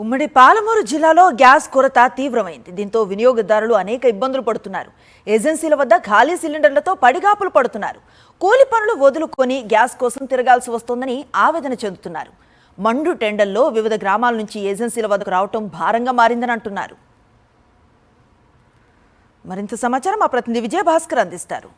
ఉమ్మడి పాలమూరు జిల్లాలో గ్యాస్ కొరత తీవ్రమైంది. దీంతో వినియోగదారులు అనేక ఇబ్బందులు పడుతున్నారు. ఏజెన్సీల వద్ద ఖాళీ సిలిండర్లతో పడిగాపులు పడుతున్నారు. కూలి పనులు వదులుకొని గ్యాస్ కోసం తిరగాల్సి వస్తోందని ఆవేదన చెందుతున్నారు. మండు టెండల్లో వివిధ గ్రామాల నుంచి ఏజెన్సీల వద్దకు రావటం భారంగా మారిందని అంటున్నారు. మరింత సమాచారం మా ప్రతినిధి విజయభాస్కర్ అందిస్తారు.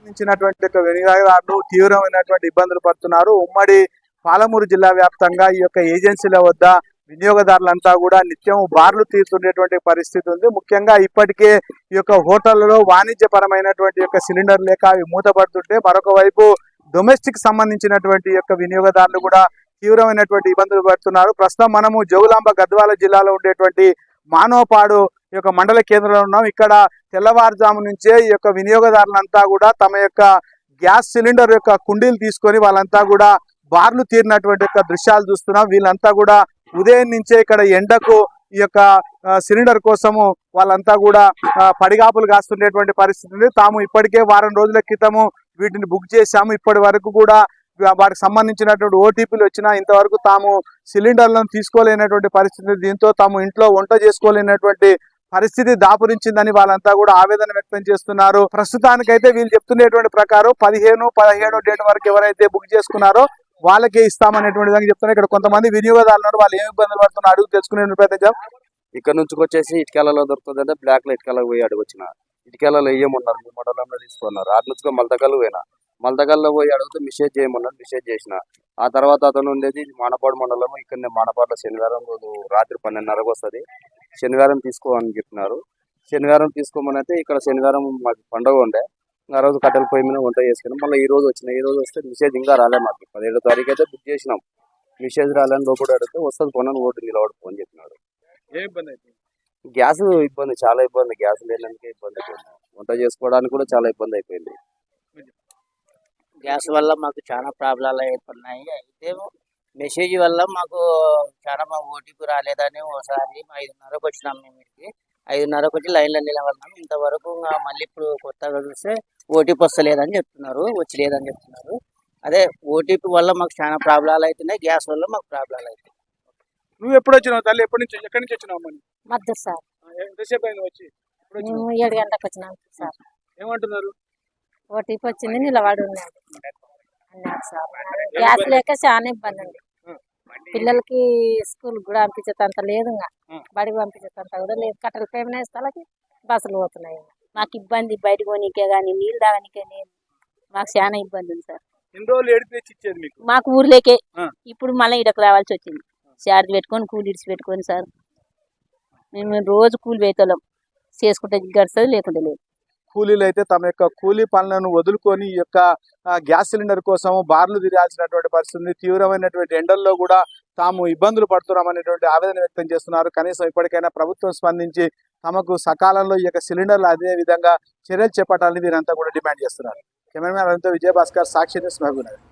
వినియోగదారులు తీవ్రమైనటువంటి ఇబ్బందులు పడుతున్నారు. ఉమ్మడి పాలమూరు జిల్లా వ్యాప్తంగా ఈ యొక్క ఏజెన్సీల వద్ద వినియోగదారులంతా కూడా నిత్యం బార్లు తీరుతుండేటువంటి పరిస్థితి ఉంది. ముఖ్యంగా ఇప్పటికే ఈ యొక్క హోటళ్లలో వాణిజ్యపరమైనటువంటి యొక్క సిలిండర్ లేక అవి మూతపడుతుంటే, మరొక వైపు డొమెస్టిక్ సంబంధించినటువంటి యొక్క వినియోగదారులు కూడా తీవ్రమైనటువంటి ఇబ్బందులు పడుతున్నారు. ప్రస్తుతం మనము జోగులాంబ గద్వాల జిల్లాలో ఉండేటువంటి మానవపాడు ఈ యొక్క మండల కేంద్రంలో ఉన్నాం. ఇక్కడ తెల్లవారుజాము నుంచే ఈ యొక్క వినియోగదారులంతా కూడా తమ యొక్క గ్యాస్ సిలిండర్ యొక్క కుండీలు తీసుకొని వాళ్ళంతా కూడా బార్లు తీరినటువంటి యొక్క దృశ్యాలు చూస్తున్నాం. వీళ్ళంతా కూడా ఉదయం నుంచే ఇక్కడ ఎండకు ఈ యొక్క సిలిండర్ కోసము వాళ్ళంతా కూడా పడిగాపులు కాస్తుండేటువంటి పరిస్థితి ఉంది. తాము ఇప్పటికే వారం రోజుల క్రితము వీటిని బుక్ చేశాము. ఇప్పటి వరకు కూడా వాటికి సంబంధించినటువంటి ఓటీపీలు వచ్చినా ఇంతవరకు తాము సిలిండర్లను తీసుకోలేనటువంటి పరిస్థితి. దీంతో తాము ఇంట్లో వంట చేసుకోలేనటువంటి పరిస్థితి దాపురించిందని వాళ్ళంతా కూడా ఆవేదన వ్యక్తం చేస్తున్నారు. ప్రస్తుతానికైతే వీళ్ళు చెప్తున్నటువంటి ప్రకారం 15-17 డేట్ వరకు ఎవరైతే బుక్ చేసుకున్నారో వాళ్ళకే ఇస్తామనేటువంటి విధంగా చెప్తున్నారు. ఇక్కడ కొంతమంది వినియోగదారులు వాళ్ళు ఏమి ఇబ్బందులు పడుతున్నారు అడుగు తెలుసుకునే ప్రయత్నం. ఇక్కడ నుంచి వచ్చేసి ఇటుకెలలో దొరుకుతుంది అంటే బ్లాక్ లో ఇటుకెలకు పోయి అడుగు వచ్చిన ఇటుకెలలో వేయమన్నారు. మీ మండలంలో తీసుకున్నారు. ఆరు నుంచి మల్దగల్లు పోయినా మల్దగల్లో పోయి అడిగితే మెసేజ్ చేయమన్నారు. మెసేజ్ చేసిన ఆ తర్వాత అతను ఉండేది మానపాడు మండలం. ఇక్కడ మానపాడులో శనివారం రోజు రాత్రి 12:30కు వస్తుంది. శనివారం తీసుకోమని చెప్పినారు. శనివారం తీసుకోమని అయితే ఇక్కడ శనివారం మాకు పండుగ ఉండే. ఆ రోజు కట్టెల పొయ్యి మీద వంట చేసుకున్నాం. మళ్ళీ ఈ రోజు వచ్చినాయి. ఈ రోజు వస్తే మెసేజ్ ఇంకా రాలే. మాకు 17వ తారీఖు అయితే బుక్ చేసినాం. మెసేజ్ రాలేని లోపల అడిగితే వస్తుంది కొనని ఓటు నిలబడి ఫోన్ చెప్పినాడు. గ్యాస్ ఇబ్బంది, చాలా ఇబ్బంది. గ్యాస్ లేనందుకే ఇబ్బంది అయిపోయింది. వంట చేసుకోవడానికి కూడా చాలా ఇబ్బంది అయిపోయింది. గ్యాస్ వల్ల మాకు చాలా ప్రాబ్లాలు ఏర్పడినాయి. అయితే మెసేజ్ వల్ల మాకు చాలా ఓటీపీ రాలేదని ఒకసారి 5:30కు వచ్చినాం. మేము ఇంటికి 5:30కు వచ్చి లైన్లో నిలబడినాం. ఇంతవరకు మళ్ళీ ఇప్పుడు కొత్తగా చూస్తే ఓటీపీ వస్తలేదని చెప్తున్నారు, వచ్చలేదని చెప్తున్నారు. అదే ఓటీపీ వల్ల మాకు చాలా ప్రాబ్లాలు అవుతున్నాయి. గ్యాస్ వల్ల మాకు ప్రాబ్లాలు అవుతాయి. నువ్వు ఎప్పుడు వచ్చినావు తల్లి? ఎక్కడి నుంచి వచ్చినావు? మధ్య సార్ ఎంతసేపు అయింది వచ్చి? 7 గంటలకు వచ్చినాం సార్. ఏమంటున్నారు? ఓటీపీ వచ్చింది, నిలబడి ఉన్నాడు అన్నారు సార్. గ్యాస్ లేక చాలా ఇబ్బంది ఉంది. పిల్లలకి స్కూల్ కూడా పంపించేంత లేదు, బడికి పంపించేంత కూడా లేదు. కట్టెల పేమెంట్ వేస్తాలకి బస్సులు పోతున్నాయి. మాకు ఇబ్బంది, బయట పోనీకే కానీ నీళ్ళు తాగనికే లేదు. మాకు చాలా ఇబ్బంది ఉంది సార్. మాకు ఊర్లేకే ఇప్పుడు మళ్ళీ ఇడకు రావాల్సి వచ్చింది. చార్జ్ పెట్టుకొని కూలి ఇడిచి పెట్టుకొని సార్ మేము రోజు కూలి వేతలం చేసుకుంటే గడుస్తుంది, లేకుంటే లేదు. కూలీలు అయితే తమ యొక్క కూలీ పనులను వదులుకొని ఈ యొక్క గ్యాస్ సిలిండర్ కోసం బార్లు తిరగాల్సినటువంటి పరిస్థితి. తీవ్రమైనటువంటి ఎండల్లో కూడా తాము ఇబ్బందులు పడుతున్నామనేటువంటి ఆవేదన వ్యక్తం చేస్తున్నారు. కనీసం ఇప్పటికైనా ప్రభుత్వం స్పందించి తమకు సకాలంలో ఈ యొక్క సిలిండర్లు అదే విధంగా చర్యలు చేపట్టాలని వీరంతా కూడా డిమాండ్ చేస్తున్నారు. కెమెరామెన్ విజయభాస్కర్, సాక్షి న్యూస్, మహబూబ్నగర్.